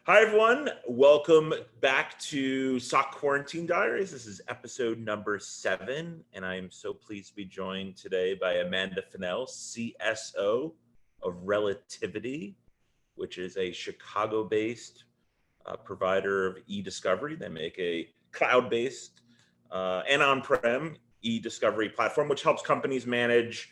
Hi, everyone. Welcome back to SOC Quarantine Diaries. This is episode number 7, and I am so pleased to be joined today by Amanda Fennell, CSO of Relativity, which is a Chicago-based provider of e-discovery. They make a cloud-based and on-prem e-discovery platform, which helps companies manage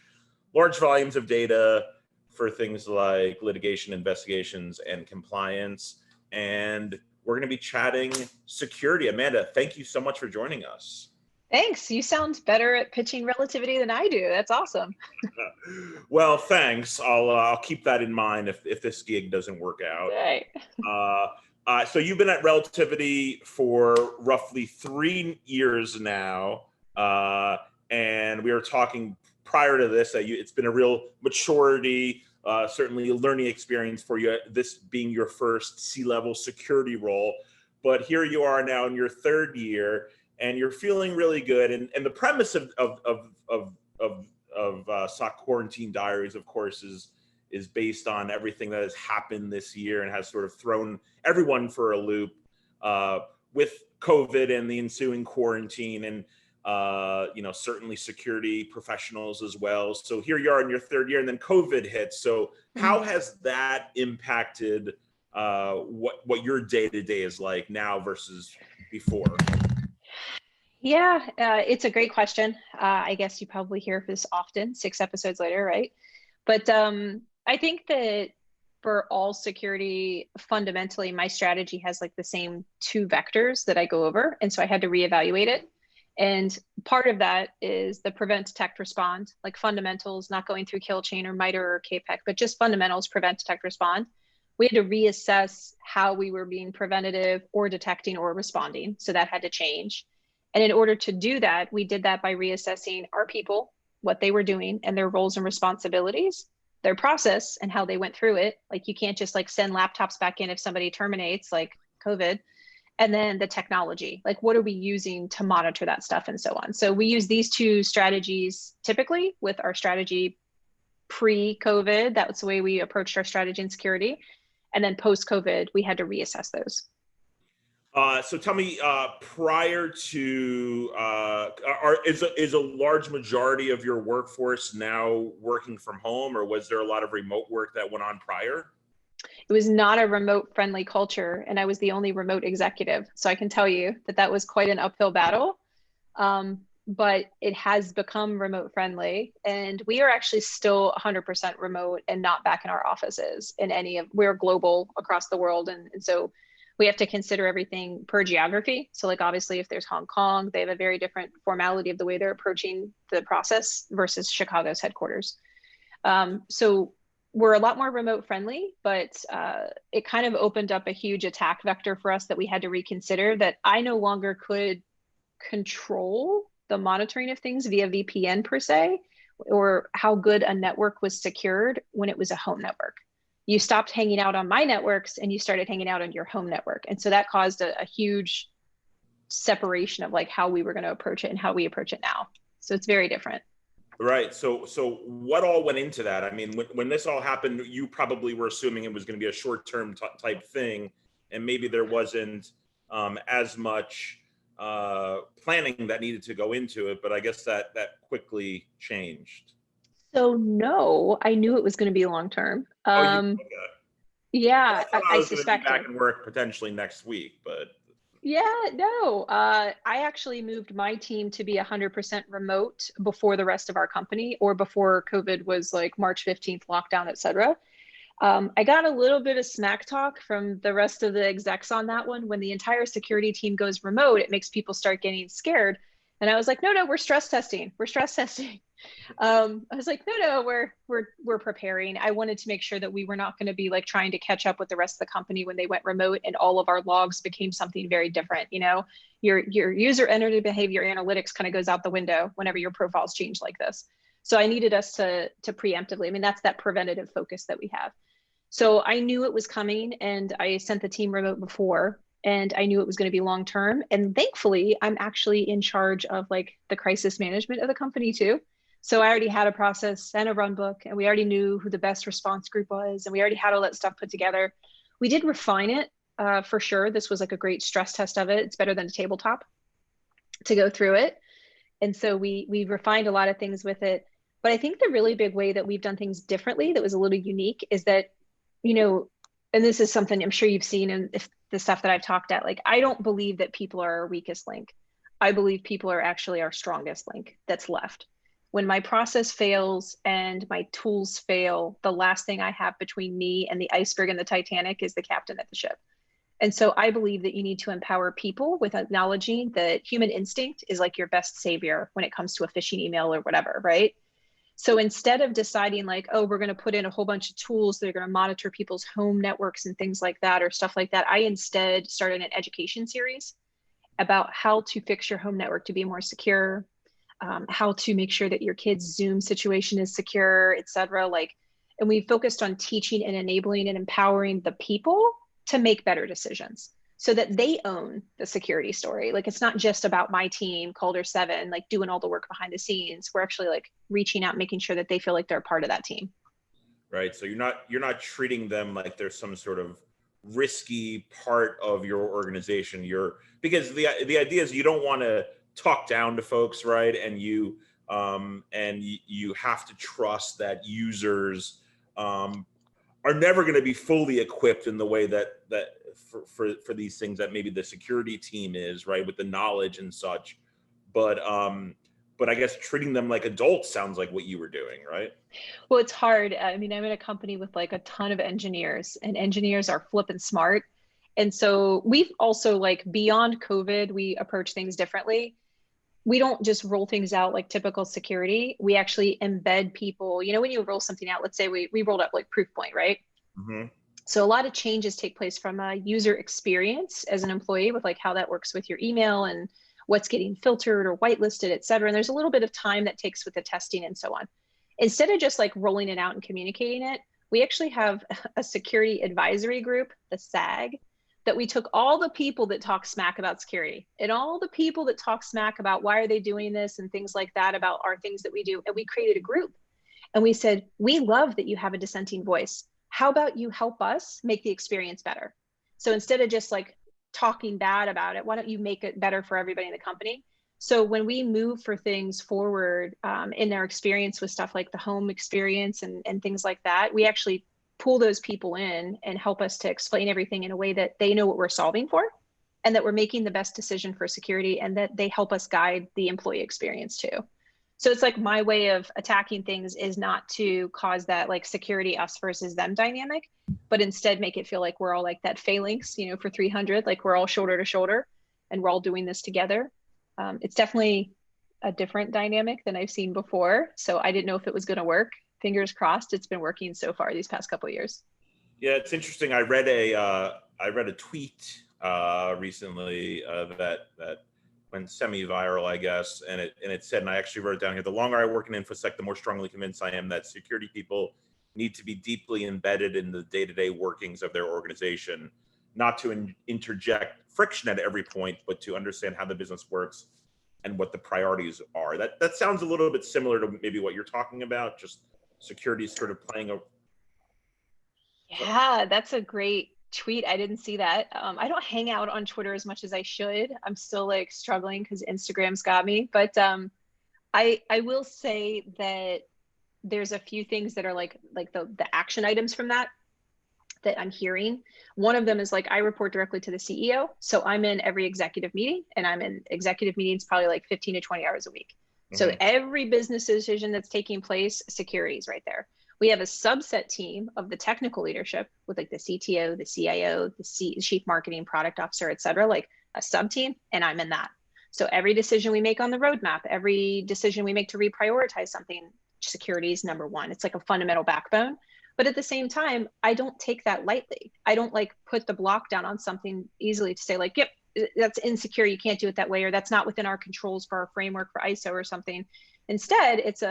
large volumes of data for things like litigation, investigations, and compliance. And we're going to be chatting security. Amanda, thank you so much for joining us. Thanks. You sound better at pitching Relativity than I do. That's awesome. Well, thanks. I'll keep that in mind if this gig doesn't work out. Right. So you've been at Relativity for roughly 3 years now, and we were talking prior to this that it's been a real maturity. Certainly a learning experience for you, this being your first C-level security role. But here you are now in your 3rd year, and you're feeling really good. And the premise of SOC Quarantine Diaries, of course, is based on everything that has happened this year and has sort of thrown everyone for a loop with COVID and the ensuing quarantine, and certainly security professionals as well. So here you are in your 3rd year, and then COVID hits. So how has that impacted what your day-to-day is like now versus before? Yeah, it's a great question. I guess you probably hear this often, 6 episodes later, right? But I think that for all security, fundamentally, my strategy has like the same 2 vectors that I go over. And so I had to reevaluate it. And part of that is the prevent, detect, respond, like fundamentals, not going through kill chain or MITRE or KPEC, but just fundamentals, prevent, detect, respond. We had to reassess how we were being preventative or detecting or responding. So that had to change. And in order to do that, we did that by reassessing our people, what they were doing and their roles and responsibilities, their process and how they went through it. Like you can't just like send laptops back in if somebody terminates, like COVID. And then the technology, like what are we using to monitor that stuff and so on. So we use these 2 strategies typically with our strategy pre-COVID. That was the way we approached our strategy and security. And then post-COVID, we had to reassess those. So tell me, prior to, is a large majority of your workforce now working from home, or was there a lot of remote work that went on prior? It was not a remote friendly culture, and I was the only remote executive. So I can tell you that was quite an uphill battle, but it has become remote friendly. And we are actually still 100% remote and not back in our offices we're global across the world. And so we have to consider everything per geography. So like, obviously, if there's Hong Kong, they have a very different formality of the way they're approaching the process versus Chicago's headquarters. So we're a lot more remote friendly, but it kind of opened up a huge attack vector for us that we had to reconsider, that I no longer could control the monitoring of things via VPN per se, or how good a network was secured when it was a home network. You stopped hanging out on my networks and you started hanging out on your home network. And so that caused a huge separation of like how we were going to approach it and how we approach it now. So it's very different. Right. So what all went into that? I mean, when this all happened, you probably were assuming it was going to be a short-term type thing, and maybe there wasn't as much planning that needed to go into it. But I guess that quickly changed. So no, I knew it was going to be long-term. Okay. Yeah, I was going to be suspected. back in work potentially next week, but. Yeah, no, I actually moved my team to be 100% remote before the rest of our company, or before COVID was like March 15th lockdown, et cetera. I got a little bit of smack talk from the rest of the execs on that one. When the entire security team goes remote, it makes people start getting scared. And I was like, no, we're stress testing. We're stress testing. I was like, no, we're preparing. I wanted to make sure that we were not going to be like trying to catch up with the rest of the company when they went remote and all of our logs became something very different. You know, your user entered behavior analytics kind of goes out the window whenever your profiles change like this. So I needed us to preemptively, I mean, that's that preventative focus that we have. So I knew it was coming, and I sent the team remote before, and I knew it was going to be long term. And thankfully, I'm actually in charge of like the crisis management of the company too. So I already had a process and a run book, and we already knew who the best response group was, and we already had all that stuff put together. We did refine it For sure. This was like a great stress test of it. It's better than a tabletop to go through it. And so we refined a lot of things with it. But I think the really big way that we've done things differently that was a little unique is that, you know, and this is something I'm sure you've seen in if the stuff that I've talked at, like, I don't believe that people are our weakest link. I believe people are actually our strongest link that's left. When my process fails and my tools fail, the last thing I have between me and the iceberg and the Titanic is the captain of the ship. And so I believe that you need to empower people with acknowledging that human instinct is like your best savior when it comes to a phishing email or whatever, right? So instead of deciding like, oh, we're going to put in a whole bunch of tools that are going to monitor people's home networks and things like that or stuff like that, I instead started an education series about how to fix your home network to be more secure, how to make sure that your kids' Zoom situation is secure, et cetera. Like, and we focused on teaching and enabling and empowering the people to make better decisions so that they own the security story. Like, it's not just about my team, Calder 7, like doing all the work behind the scenes. We're actually like reaching out, making sure that they feel like they're a part of that team. Right. So you're not treating them like there's some sort of risky part of your organization. Because the idea is you don't want to talk down to folks, right? And you have to trust that users are never going to be fully equipped in the way that for these things that maybe the security team is, right, with the knowledge and such. But I guess treating them like adults sounds like what you were doing, right? Well, it's hard. I mean, I'm in a company with like a ton of engineers, and engineers are flipping smart. And so we've also, like, beyond COVID, we approach things differently. We don't just roll things out like typical security. We actually embed people. You know, when you roll something out, let's say we rolled up like Proofpoint, right? Mm-hmm. So a lot of changes take place from a user experience as an employee with like how that works with your email and what's getting filtered or whitelisted, et cetera. And there's a little bit of time that takes with the testing and so on. Instead of just like rolling it out and communicating it, we actually have a security advisory group, the SAG, that we took all the people that talk smack about security and all the people that talk smack about why are they doing this and things like that about our things that we do. And we created a group and we said, we love that you have a dissenting voice. How about you help us make the experience better? So instead of just like talking bad about it, why don't you make it better for everybody in the company? So when we move for things forward in their experience with stuff like the home experience and things like that, we actually pull those people in and help us to explain everything in a way that they know what we're solving for and that we're making the best decision for security and that they help us guide the employee experience too. So it's like my way of attacking things is not to cause that like security us versus them dynamic, but instead make it feel like we're all like that phalanx, you know, for 300, like we're all shoulder to shoulder and we're all doing this together. It's definitely a different dynamic than I've seen before. So I didn't know if it was going to work. Fingers crossed, it's been working so far these past couple of years. Yeah, it's interesting. I read a tweet recently that went semi-viral, I guess, and it said, and I actually wrote it down here: the longer I work in InfoSec, the more strongly convinced I am that security people need to be deeply embedded in the day-to-day workings of their organization, not to interject friction at every point, but to understand how the business works and what the priorities are. That sounds a little bit similar to maybe what you're talking about. Just security is sort of playing a. Yeah, that's a great tweet. I didn't see that. I don't hang out on Twitter as much as I should. I'm still like struggling because Instagram's got me. But I will say that there's a few things that are like the action items from that I'm hearing. One of them is like I report directly to the CEO. So I'm in every executive meeting and I'm in executive meetings probably like 15 to 20 hours a week. So every business decision that's taking place, security is right there. We have a subset team of the technical leadership with like the CTO, the CIO, the chief marketing product officer, et cetera, like a sub team, and I'm in that. So every decision we make on the roadmap, every decision we make to reprioritize something, security is number one. It's like a fundamental backbone. But at the same time, I don't take that lightly. I don't like put the block down on something easily to say like, yep, that's insecure. You can't do it that way, or that's not within our controls for our framework for ISO or something. Instead, it's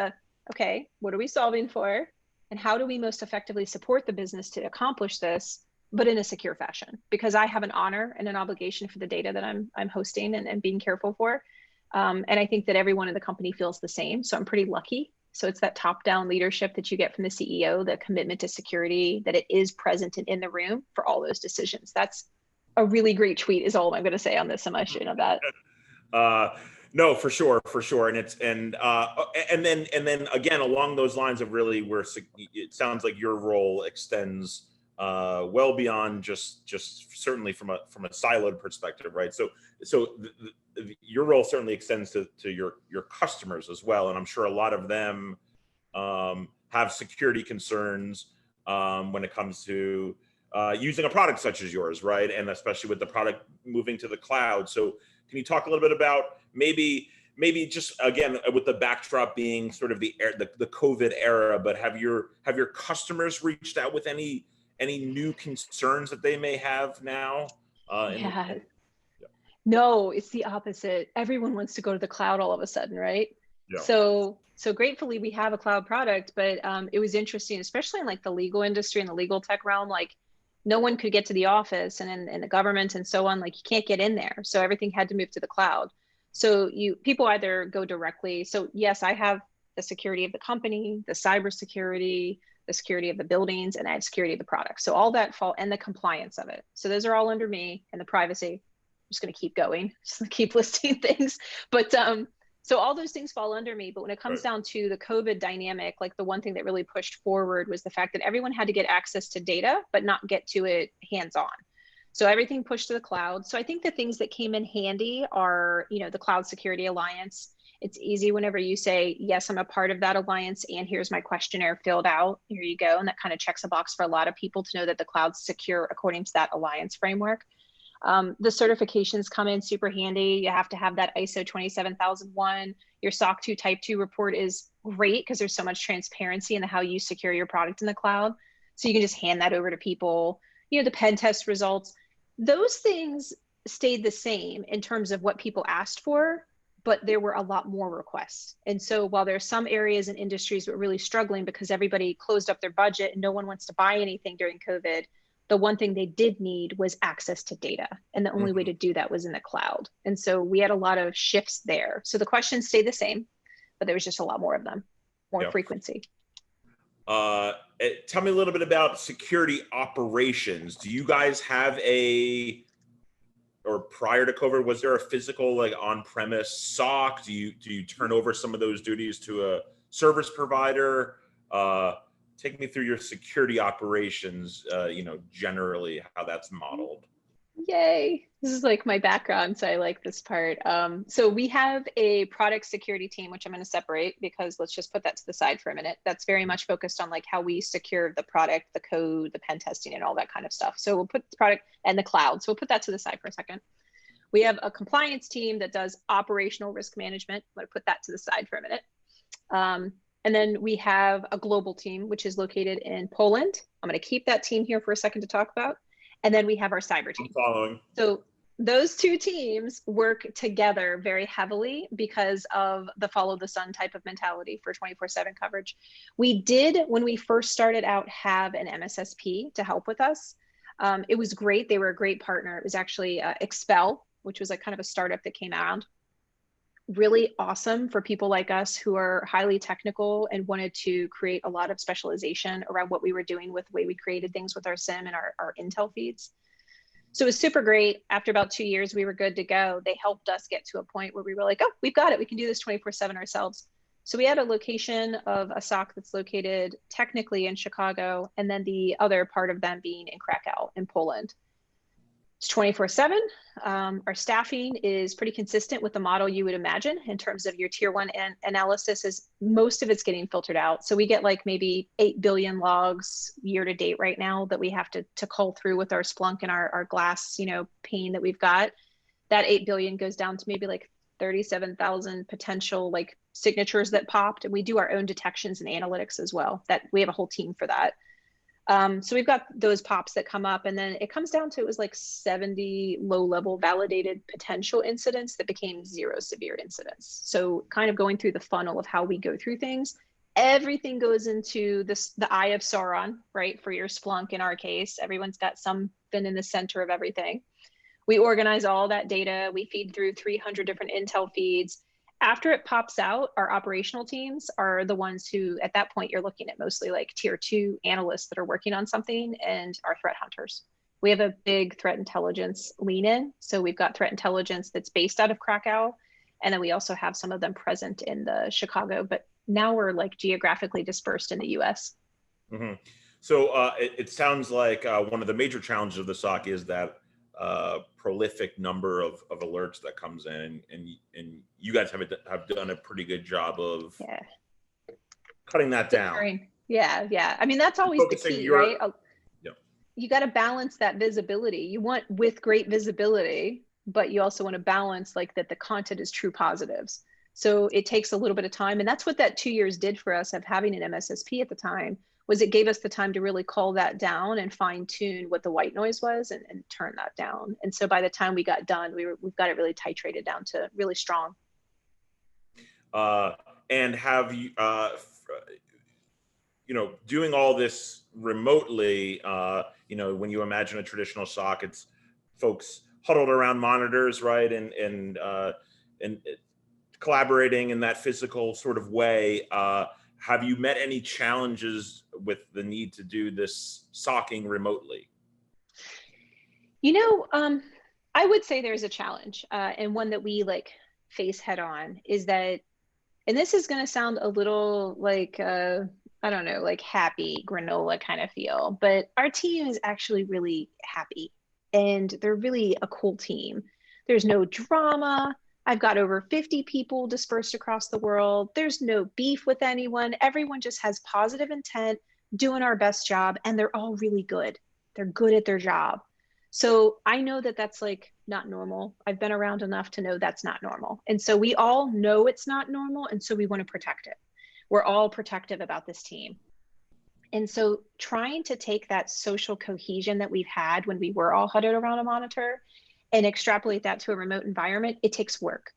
okay, what are we solving for? And how do we most effectively support the business to accomplish this, but in a secure fashion? Because I have an honor and an obligation for the data that I'm hosting and being careful for. And I think that everyone in the company feels the same. So I'm pretty lucky. So it's that top-down leadership that you get from the CEO, the commitment to security, that it is present and in the room for all those decisions. That's a really great tweet is all I'm going to say on this summation of that. Uh, no, for sure, for sure, and then again along those lines of really where it sounds like your role extends well beyond just certainly from a siloed perspective, right? Your role certainly extends to your customers as well, and I'm sure a lot of them have security concerns when it comes to using a product such as yours, right? And especially with the product moving to the cloud. So can you talk a little bit about maybe just again with the backdrop being sort of the COVID era, but have your customers reached out with any new concerns that they may have now? Yeah. Yeah. No, it's the opposite. Everyone wants to go to the cloud all of a sudden, right? Yeah. So gratefully we have a cloud product, but it was interesting, especially in like the legal industry and the legal tech realm. Like no one could get to the office, and in the government and so on. Like you can't get in there, so everything had to move to the cloud. So people either go directly. So yes, I have the security of the company, the cybersecurity, the security of the buildings, and I have security of the product. So all that fall and the compliance of it. So those are all under me, and the privacy. Just going to keep going, just gonna keep listing things. But so all those things fall under me. But when it comes Right. down to the COVID dynamic, like the one thing that really pushed forward was the fact that everyone had to get access to data, but not get to it hands on. So everything pushed to the cloud. So I think the things that came in handy are, the Cloud Security Alliance. It's easy whenever you say, yes, I'm a part of that alliance, and here's my questionnaire filled out. Here you go. And that kind of checks a box for a lot of people to know that the cloud's secure according to that alliance framework. The certifications come in super handy. You have to have that ISO 27001. Your SOC 2 Type 2 report is great because there's so much transparency in how you secure your product in the cloud. So you can just hand that over to people. The pen test results, those things stayed the same in terms of what people asked for, but there were a lot more requests. And so while there are some areas and industries that were really struggling because everybody closed up their budget and no one wants to buy anything during COVID, the one thing they did need was access to data. And the only way to do that was in the cloud. And so we had a lot of shifts there. So the questions stayed the same, but there was just a lot more of them, more frequency. Tell me a little bit about security operations. Do you guys have or prior to COVID, was there a physical like on-premise SOC? Do you turn over some of those duties to a service provider? Take me through your security operations, generally how that's modeled. Yay. This is like my background, so I like this part. So we have a product security team, which I'm going to separate because let's just put that to the side for a minute. That's very much focused on like how we secure the product, the code, the pen testing, and all that kind of stuff. So we'll put the product and the cloud. So we'll put that to the side for a second. We have a compliance team that does operational risk management. I'm going to put that to the side for a minute. And then we have a global team, which is located in Poland. I'm going to keep that team here for a second to talk about. And then we have our cyber team. I'm following. So those two teams work together very heavily because of the follow the sun type of mentality for 24/7 coverage. We did, when we first started out, have an MSSP to help with us. It was great. They were a great partner. It was actually Expel, which was like kind of a startup that came out. Really awesome for people like us who are highly technical and wanted to create a lot of specialization around what we were doing with the way we created things with our SIM and our Intel feeds. So it was super great. After about 2 years, we were good to go. They helped us get to a point where we were like, oh, we've got it. We can do this 24/7 ourselves. So we had a location of a SOC that's located technically in Chicago, and then the other part of them being in Krakow in Poland. It's 24/7. Our staffing is pretty consistent with the model you would imagine in terms of your tier one analysis, is most of it's getting filtered out. So we get like maybe 8 billion logs year to date right now that we have to cull through with our Splunk and our glass, pane that we've got. That 8 billion goes down to maybe like 37,000 potential like signatures that popped. And we do our own detections and analytics as well. That we have a whole team for that. So we've got those pops that come up, and then it comes down to, it was like 70 low-level validated potential incidents that became 0 severe incidents. So kind of going through the funnel of how we go through things, everything goes into the eye of Sauron, right? For your Splunk, in our case, everyone's got something in the center of everything. We organize all that data. We feed through 300 different Intel feeds. After it pops out, our operational teams are the ones who, at that point, you're looking at mostly like tier 2 analysts that are working on something and our threat hunters. We have a big threat intelligence lean in. So we've got threat intelligence that's based out of Krakow. And then we also have some of them present in the Chicago, but now we're like geographically dispersed in the US. Mm-hmm. So it sounds like one of the major challenges of the SOC is that prolific number of alerts that comes in, and you guys have done a pretty good job of Yeah. cutting that down. Yeah, yeah. I mean, that's always the Focusing key, your, right? yeah. You got to balance that visibility. You want with great visibility, but you also want to balance like that the content is true positives. So it takes a little bit of time. And that's what that 2 years did for us of having an MSSP at the time, was it gave us the time to really cull that down and fine tune what the white noise was and turn that down. And so by the time we got done, we've got it really titrated down to really strong. And have you, doing all this remotely, when you imagine a traditional SOC, it's folks huddled around monitors, right? And collaborating in that physical sort of way. Have you met any challenges with the need to do this SOCing remotely? I would say there's a challenge, and one that we like face head on is that, and this is going to sound a little like, I don't know, like happy granola kind of feel, but our team is actually really happy and they're really a cool team. There's no drama. I've got over 50 people dispersed across the world. There's no beef with anyone. Everyone just has positive intent, doing our best job, and they're all really good. They're good at their job. So I know that that's like not normal. I've been around enough to know that's not normal. And so we all know it's not normal. And so we want to protect it. We're all protective about this team. And so trying to take that social cohesion that we've had when we were all huddled around a monitor and extrapolate that to a remote environment, it takes work.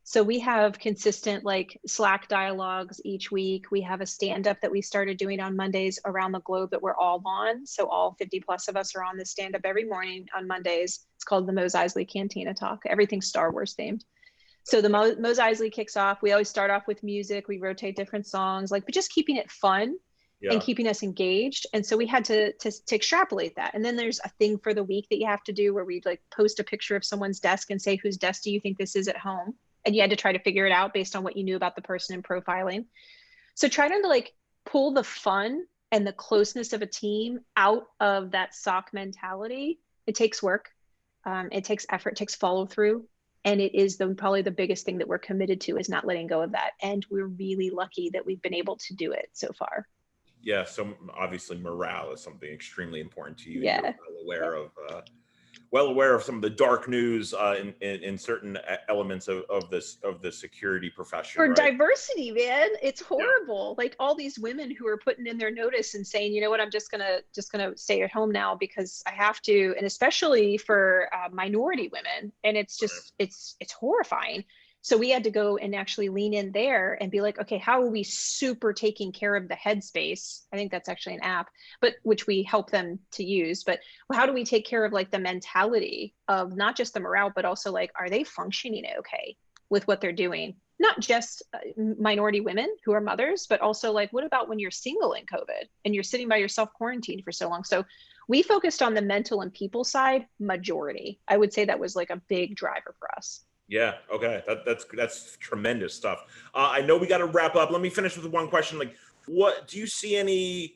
So we have consistent like Slack dialogues each week. We have a stand up that we started doing on Mondays around the globe that we're all on. So all 50 plus of us are on this stand up every morning on Mondays. It's called the Mos Eisley Cantina Talk. Everything's Star Wars themed. So the Mos Eisley kicks off. We always start off with music. We rotate different songs, but just keeping it fun and keeping us engaged. And so we had to extrapolate that. And then there's a thing for the week that you have to do where we like post a picture of someone's desk and say, whose desk do you think this is at home? And you had to try to figure it out based on what you knew about the person in profiling. So trying to like pull the fun and the closeness of a team out of that SOC mentality, it takes work. It takes effort, it takes follow through. And it is probably the biggest thing that we're committed to is not letting go of that. And we're really lucky that we've been able to do it so far. Yeah, so obviously morale is something extremely important to you. Yeah. You're well aware of some of the dark news in certain elements of the security profession. For right? Diversity, man, it's horrible. Yeah. Like all these women who are putting in their notice and saying, you know what, I'm just gonna stay at home now because I have to, and especially for minority women, and it's just it's horrifying. So we had to go and actually lean in there and be like, okay, how are we super taking care of the headspace? I think that's actually an app, but which we help them to use. But how do we take care of like the mentality of not just the morale, but also like, are they functioning okay with what they're doing? Not just minority women who are mothers, but also like, what about when you're single in COVID and you're sitting by yourself quarantined for so long? So we focused on the mental and people side majority. I would say that was like a big driver for us. Yeah. Okay. That's tremendous stuff. I know we got to wrap up. Let me finish with one question. Like, what do you see any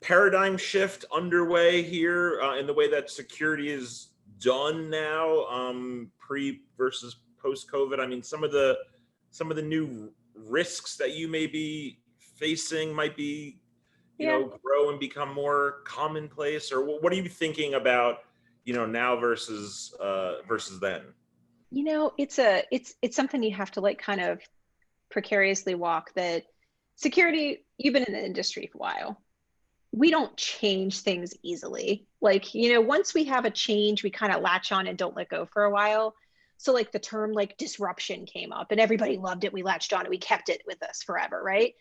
paradigm shift underway here in the way that security is done now, pre versus post COVID? I mean, some of the new risks that you may be facing might be, grow and become more commonplace. Or what are you thinking about, now versus then? It's something you have to like kind of precariously walk. That security, you've been in the industry for a while. We don't change things easily. Like, once we have a change, we kind of latch on and don't let go for a while. So like the term like disruption came up and everybody loved it. We latched on and we kept it with us forever, right?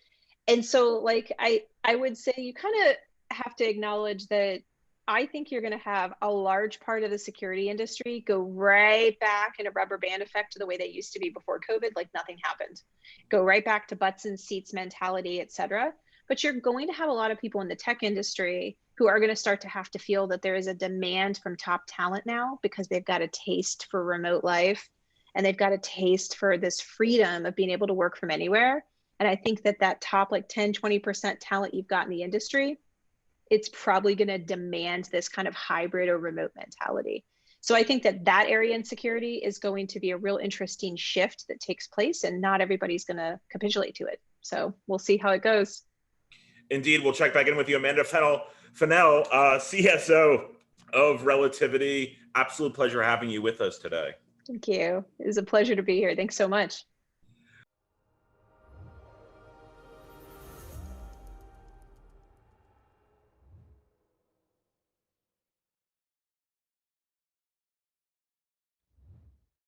And so like I would say you kind of have to acknowledge that I think you're going to have a large part of the security industry go right back in a rubber band effect to the way they used to be before COVID, like nothing happened. Go right back to butts and seats mentality, et cetera. But you're going to have a lot of people in the tech industry who are going to start to have to feel that there is a demand from top talent now because they've got a taste for remote life and they've got a taste for this freedom of being able to work from anywhere. And I think that that top like 10, 20% talent you've got in the industry, it's probably going to demand this kind of hybrid or remote mentality. So I think that that area in security is going to be a real interesting shift that takes place, and not everybody's going to capitulate to it. So we'll see how it goes. Indeed, we'll check back in with you, Amanda Fennell, CSO of Relativity. Absolute pleasure having you with us today. Thank you. It was a pleasure to be here. Thanks so much.